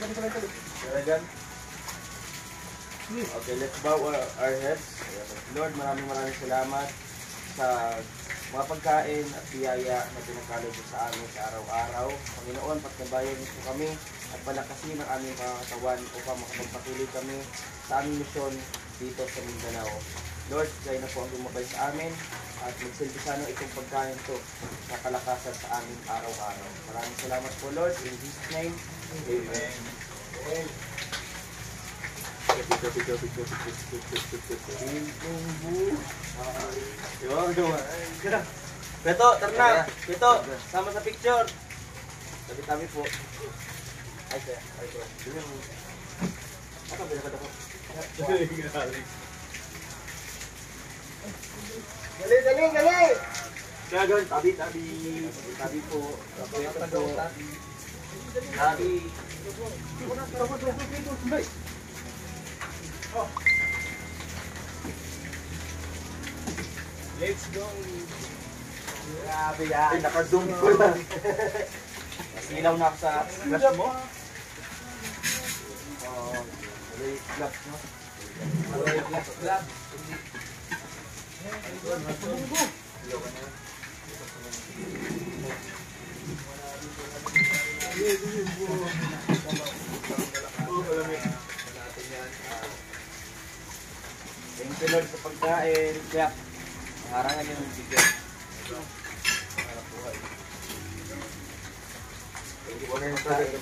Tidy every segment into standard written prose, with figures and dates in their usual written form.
Talagan. Okay, let's bow our heads. Lord, maraming salamat sa mga pagkain at biyaya na pinagkaloob sa amin sa araw-araw. Panginoon, patnubayan niyo kami at palakasin ang aming mga katawan upang makapagpatuloy kami sa aming misyon dito sa Mindanao. Lord, kayo na po ang lumabay sa amin at magsilbi sana itong pagkain ito sa kalakasan sa aming araw-araw. Maraming salamat po, Lord. In Jesus' name, Amen. Amen. Beto, tara. Beto, sama sa picture. Tabi-tabi po. Ay, sir. Ay, sir. Ako, binakad ako. Gali! Gagal, tabi-tabi. Tabi po. Tabi. Let's go! Grabe yan! Ay, naka-zoom ko lang. Nasilaw na ako sa flash mo. May flash mo. May flash. Thank you, Lord, sa pagkain. Kaya, harangan niyo ng bigyan. Harap buhay. Thank you po na yung pagkain.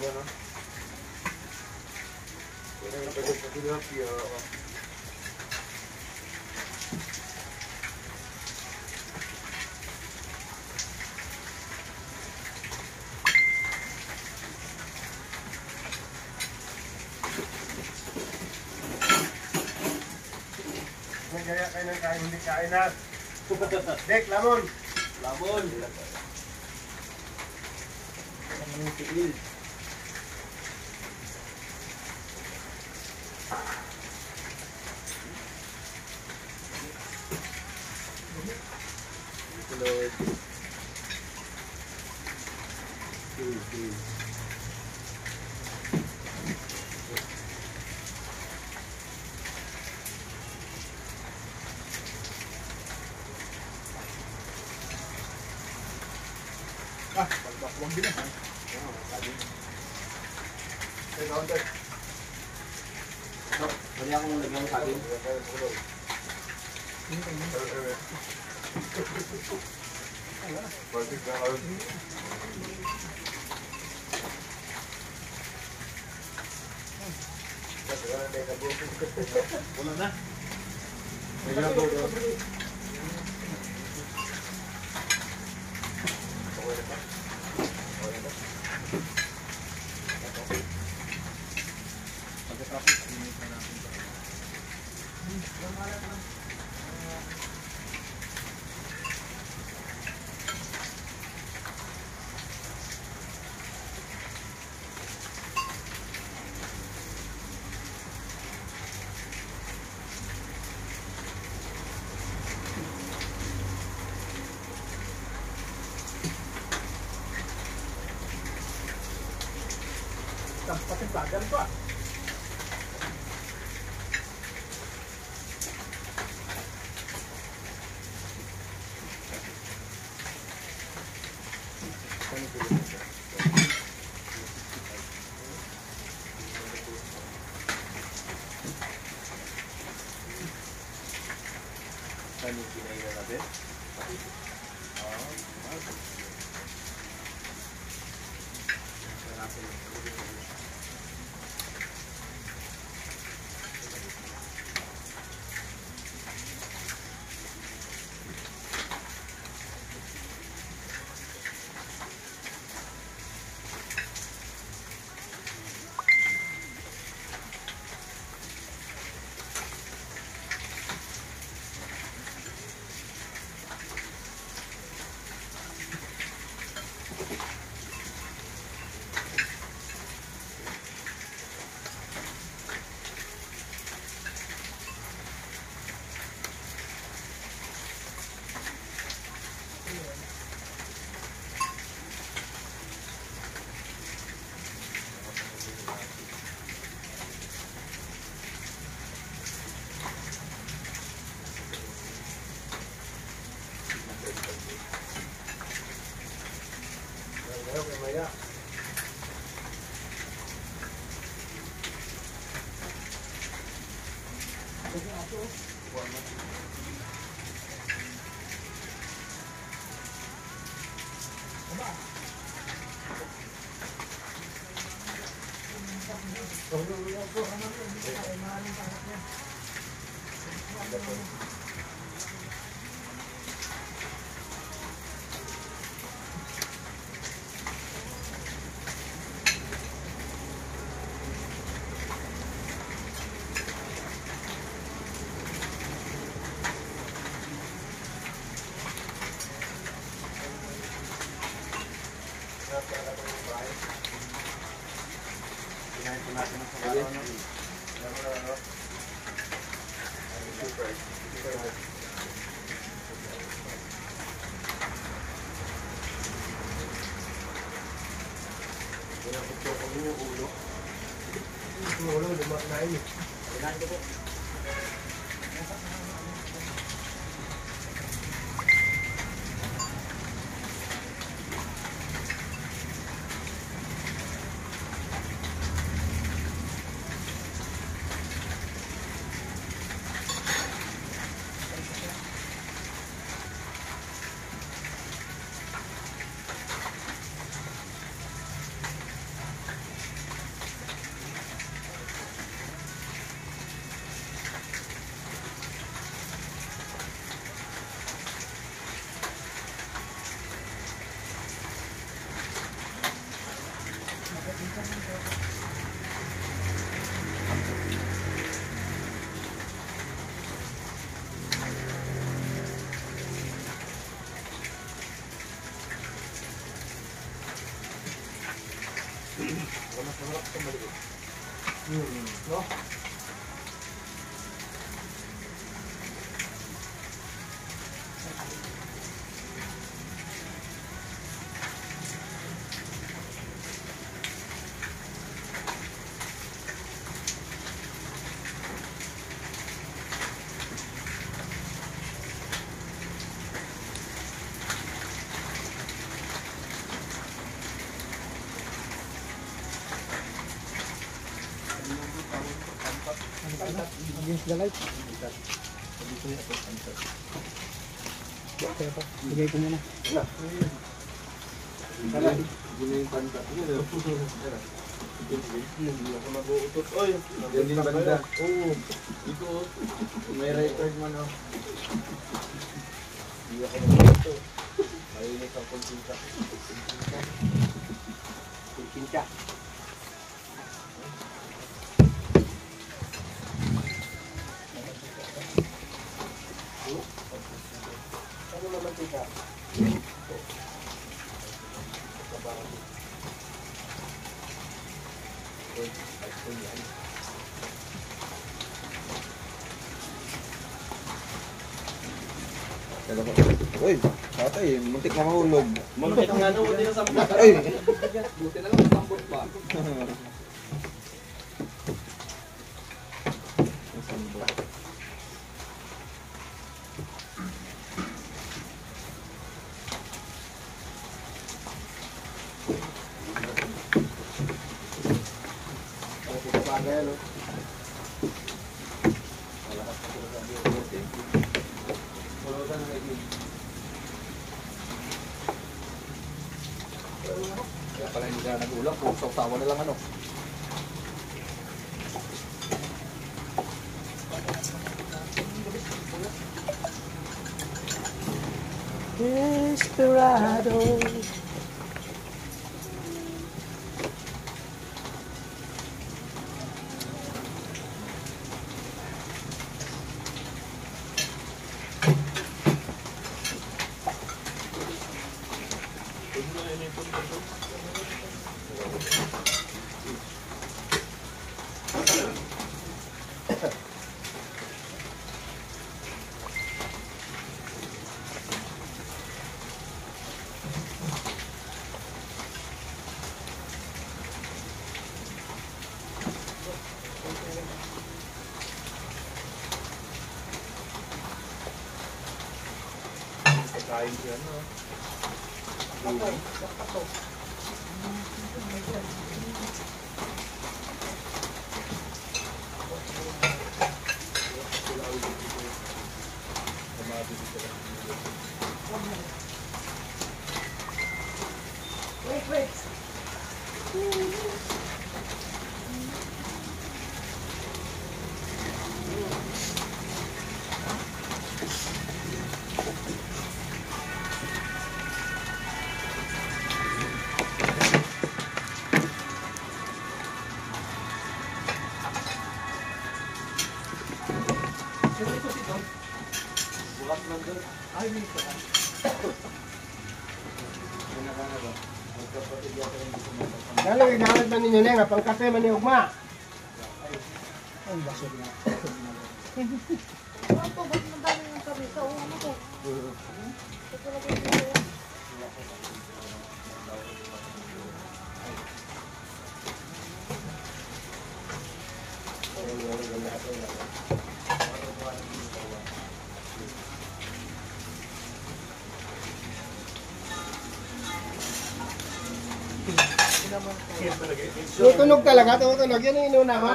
Kaya kayo ng kain, hindi kain na. Dek, lamon. Lamon. Ang tiil. Lord. Huwag din na. Hey, counter. Pwede akong lagyan sa akin. Perfect na kayo. Wala na. May gabo daw. Pati bagan to ah. Ano kinaya natin? Kinahin po natin ang sabaw, no? Pinapagpapag ko yung ulo. Yung ulo, lumaknain eh. Kinahin ko po. No? Against the light. Bigay ko muna. Hindi yung pantat. Hindi ako mag-uutot. Oy! Yan din banda. Oo. Ito. May record man o. Hindi ako mag-uutot. Mahilig ang pagkinta. Pagkinta. Ano naman tika? Uy, tatay, muntik na mahulog. Muntik nga no, buti na sambot. Ay! Buti na lang sambot pa. Kaya pala hindi ka nag-ulang, kung sawa na lang ano. Desperado. Kain siya, no? Bukas lang doon. Ay, may ito. Magkapatid yata rin dito mga Lalo, inahalad man ninyo na, pang kape man ni Ugma. Ang baso na. Ang tubos ng dami ng kami sa ano ko. Ito lang yung dito. Tutunog talaga, tutunog. Yan ang inuna mo.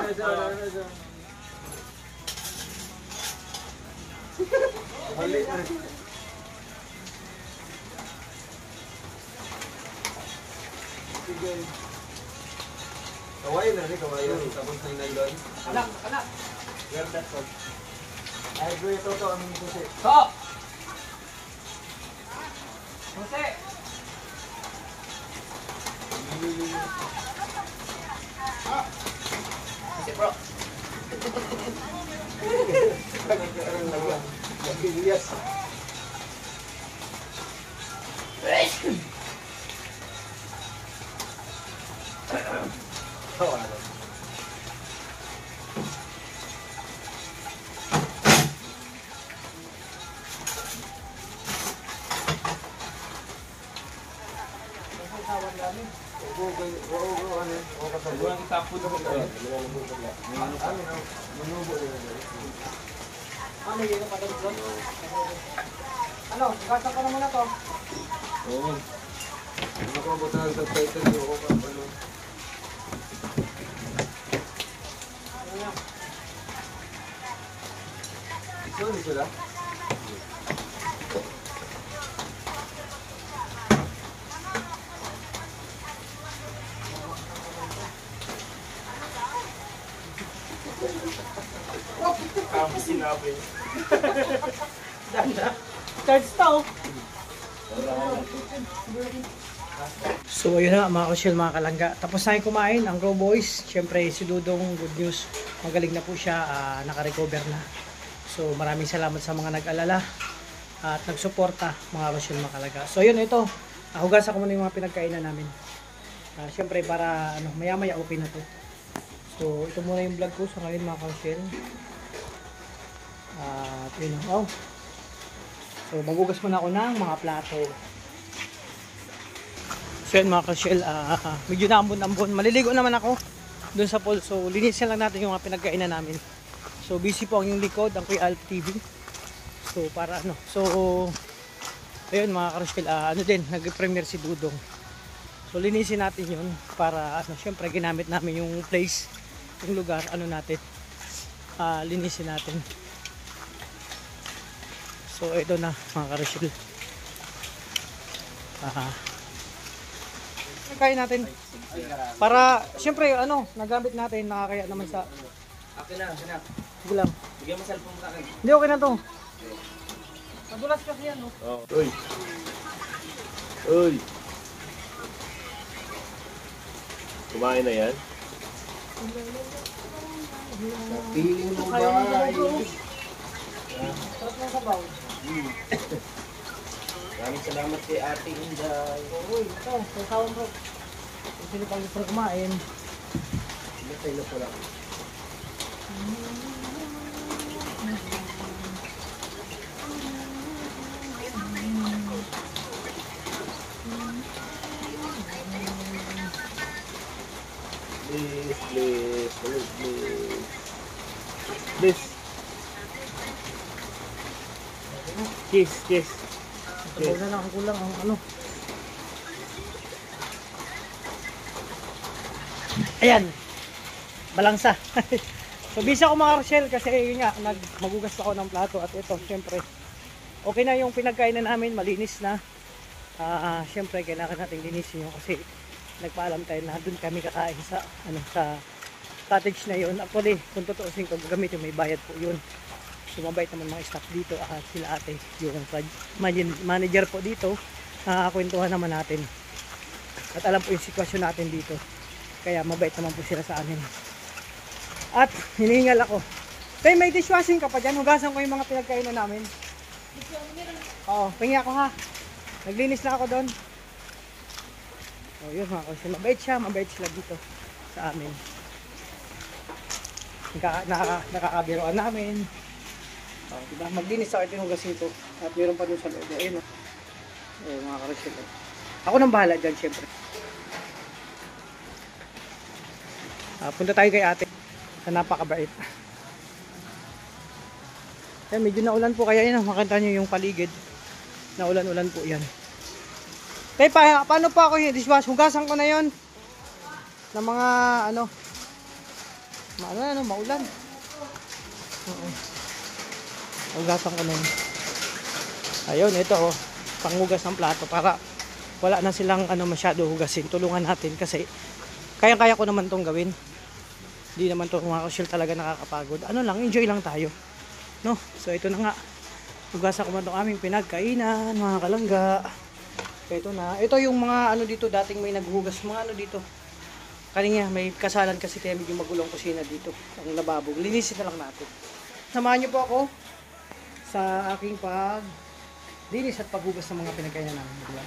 Kawayan na rin, kawayan. Tapos na yung nylon. Anak, anak. Where that from? Ay, bro, ito to. Anong kasi? To! Jose! Kasi bro. Nagbibilyas. Buwan itapon na ko. Ano yun ang padagod? Ano, gasa ka naman na to. Oo. Ano ko ba tayo sa title yung okay ano? Sorry sila. Kamu sinabi. Charge to. So ayun na mga kasyel, mga kalangga. Tapos na kumain ang Grow Boys. Siyempre si Dudong, good news. Magaling na po siya, naka-recover na. So maraming salamat sa mga nag-alala at nagsuporta mga kasyel, mga kalangga. So yun, ito. Hugasan ko muna yung mga pinagkainan namin. Siyempre para maya-maya okay na to. So ito muna yung vlog ko sa ngayon mga kasyel. At yun, oh. So magugas muna ako ng mga plato. So yun mga kasyel, medyo naambon-ambon. Maliligo naman ako doon sa pool. So linisin lang natin yung mga pinagkainan namin. So busy po ang yung likod, ang Kuya Alp TV. So para ano. So ayun mga kasyel, nag-premiere si Dudong. So linisin natin yun para syempre ginamit namin yung place, yung lugar, natin. Linisin natin. So ito na mga kasyel. Kaya natin para siyempre nagamit natin, nakakaya naman sa Akin na, akin na. sige lang. Bigyan mo cellphone mo sa akin. Hindi, okay na to. Madulas kasi yan, no? Uy. Uy. Kumain na yan? Piling mo ba? Sarap ng sabaw. Maraming salamat kay Ate Inday. Uy, ito, sa sawang bro. Kung sino pang gusto kumain. Matay na pala. Please, please, please, please. Please. Kiss, kiss. Sabaw na lang ang kulang ang Ayan. Balangsa. So busy ako mga Rochelle kasi yun nga, magugas ako ng plato at ito, syempre. Okay na yung pinagkainan namin, malinis na. Syempre kailangan natin linisin yun kasi nagpaalam tayo na doon kami kakain sa sa cottage na yun. Actually, kung tutuusin ko gagamitin, may bayad po yun. So mabait naman mga staff dito at sila ate, yung manager po dito. Nakakwentuhan naman natin. At alam po yung sitwasyon natin dito. Kaya mabait naman po sila sa amin. At hinihingal ako Tay, may dishwashing ka pa dyan. Hugasan ko yung mga pinagkainan namin. Oo, pingi ako ha. Naglinis na ako doon. Oh, yun mga karsel. Mabait siya. Mabait sila dito sa amin. Nakakabiroan namin. Oh, diba? Maglinis ako, tinugasin ko. At meron pa doon sa loob. Ayun, mga karsel. Ako nang bahala dyan, syempre. Punta tayo kay ate. Napakabait. Yan, medyo naulan po kaya yun. Makita nyo yung paligid. Naulan-ulan po yan. Tay, paano pa ako yung dishwash? Hugasan ko na yon ng mga maulan. Hugasan ko na yun. Ayun, ito panghugas ng plato para wala na silang masyado hugasin. Tulungan natin kasi kaya-kaya ko naman tong gawin. Hindi naman to mga kasyel talaga nakakapagod. Enjoy lang tayo. No? So ito na nga. Hugasan ko man itong aming pinagkainan, mga kalangga. Ito na. Ito yung mga dito, dating may naghugas. Mga dito. Kanina may kasalan kasi kaya medyo magulong kusina dito. Ang lababo. Linisin na lang natin. Samahan niyo po ako sa aking linis at paghugas ng mga pinagkainan namin. Diba?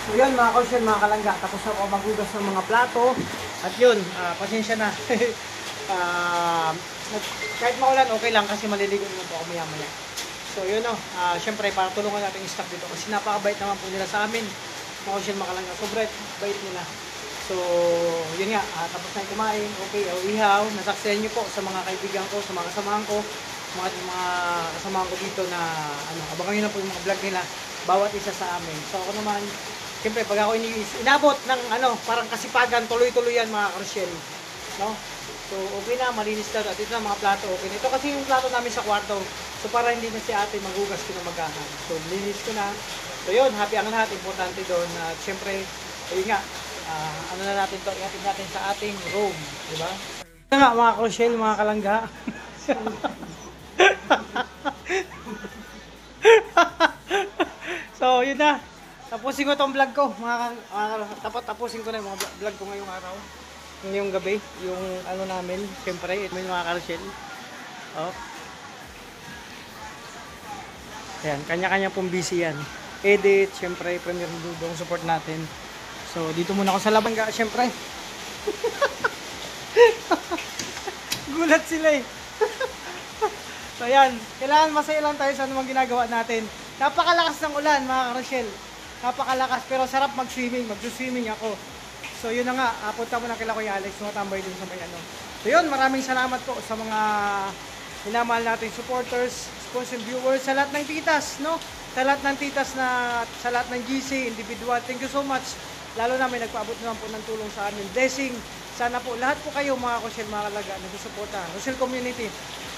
So yun mga kausyan, mga kalangga, tapos ako maghugas ng mga plato. At yun, pasensya na. Kahit maulan, okay lang kasi maliligo naman po ako maya-maya. So yun o, syempre para tulungan natin yung staff dito kasi napakabait naman po nila sa amin. Mga kausyan, mga kalangga, sobrang bait nila. So yun nga, tapos na kumain, okay, ihaw, nasaksihan nyo po sa mga kaibigan ko, sa mga kasamahan ko, mga kasamahan ko dito na abangan nyo na po yung mga vlog nila, bawat isa sa amin. So ako naman, siyempre pag ako inabot ng parang kasipagan, tuloy-tuloy yan mga Rochelle, no? So okay na, malinis na, at ito na mga plato, okay na. Ito kasi yung plato namin sa kwarto, so para hindi na si ate maghugas ko na magahan. So linis ko na. So yun, happy ang lahat, importante doon. At siyempre, ayun nga, na natin to, ihatid natin sa ating room, di ba? Ito nga mga Rochelle, mga kalangga. So yun na, tapusin ko tong vlog ko, tapusin ko na yung mga vlog ko ngayong araw, ngayong gabi, yung namin, siyempre, ito yung mga Rochelle. Oh. Ayan, kanya-kanya pong busy yan. Edit, siyempre, Premier Dudong, support natin. So dito muna ako sa labangga, siyempre. Gulat sila eh. So yan, kailangan masaya lang tayo sa anumang ginagawa natin. Napakalakas ng ulan mga Rochelle. Napakalakas pero sarap mag-swimming. Mag-swimming ako. So yun na nga, punta mo na kila Kuya Alex, matambay din sa may So yun, maraming salamat po sa mga minamahal nating supporters, sponsor viewers, sa lahat ng titas, no? Sa lahat ng titas sa lahat ng GC, individual. Thank you so much. Lalo na may nagpaabot naman po ng tulong sa amin. Blessing. Sana po lahat po kayo mga Rochelle, mga kalaga, nagsusuporta. Rochelle community.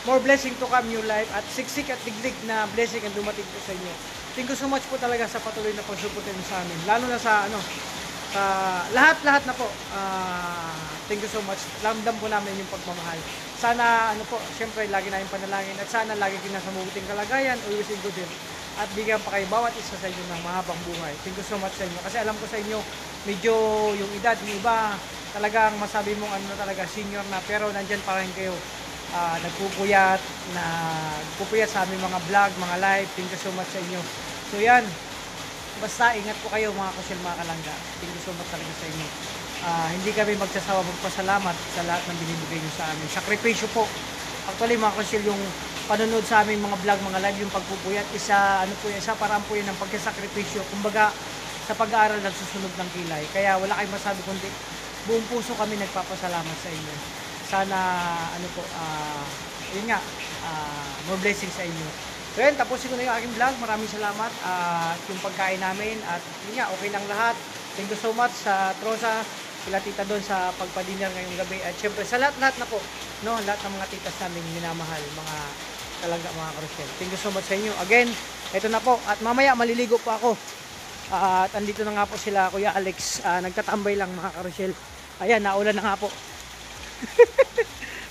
More blessing to come new life at siksik at digdig na blessing ang dumating po sa inyo. Thank you so much po talaga sa patuloy na pagsuporta niyo sa amin. Lalo na sa sa lahat na po. Thank you so much. Lamdam po namin yung pagmamahal. Sana po, syempre lagi namin panalangin at sana lagi kayo nasa mabuting kalagayan, always in good health. At bigyan pa kayo bawat isa sa inyo ng mahabang buhay. Thank you so much sa inyo. Kasi alam ko sa inyo, medyo yung edad, yung iba, talagang masabi mong talaga senior na, pero nandyan pa rin kayo. Nagpupuyat sa aming mga vlog, mga live. Thank you so much sa inyo. So yan, basta ingat po kayo mga Rochelle, mga kalangga. Thank you so much talaga sa inyo. Hindi kami magsasawa magpasalamat sa lahat ng binibigay nyo sa amin. Sakripisyo po. Actually mga Rochelle, yung panonood sa aming mga vlog, mga live, yung pagpupuyat, isa parang po yun ng pagkasakripisyo. Kumbaga, sa pag-aaral nagsusunog ng kilay. Kaya wala kayong masabi kundi buong puso kami nagpapasalamat sa inyo. Sana yun nga, more blessings sa inyo. So yun, tapusin ko na yung aking vlog. Maraming salamat at yung pagkain namin at yun nga, okay lang lahat. Thank you so much sa Trosa, sila tita doon sa pagpa-dinner ngayong gabi at syempre sa lahat na po, no, lahat ng mga titas namin minamahal, mga talaga mga Rochelle. Thank you so much sa inyo. Again, ito na po at mamaya maliligo pa ako. At andito na nga po sila Kuya Alex, nagtatambay lang mga Rochelle. Ayan, naulan na nga po.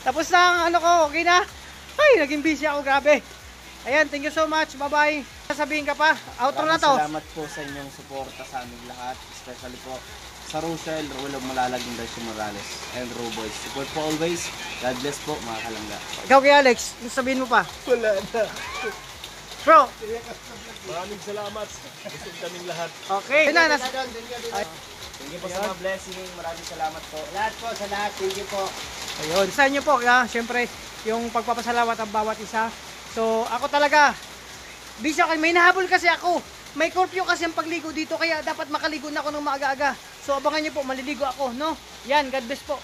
Tapos na ang ko, okay na? Ay, naging busy ako, grabe. Ayan, thank you so much, bye-bye. Sasabihin ka pa, outro na to. Salamat po sa inyong suporta sa aming lahat, especially po sa Rochelle, Walang Malalaging Darcy Morales, and Roboys. Support po always. God bless po, mga kalangga. Ikaw Kuya Alex, sabihin mo pa. Wala na. Bro. Maraming salamat. Gusto kaming lahat. Okay. Thank you po sa mga blessing. Maraming salamat po. Lahat po, sa lahat. Thank you po. Ayun, sa inyo po, syempre, yung pagpapasalamat ang bawat isa. So, ako talaga, busy ako, may nahabol kasi ako. May curfew kasi ang pagligo dito, kaya dapat makaligo na ako ng maaga-aga. So, abangan nyo po, maliligo ako, no? Yan, God bless po.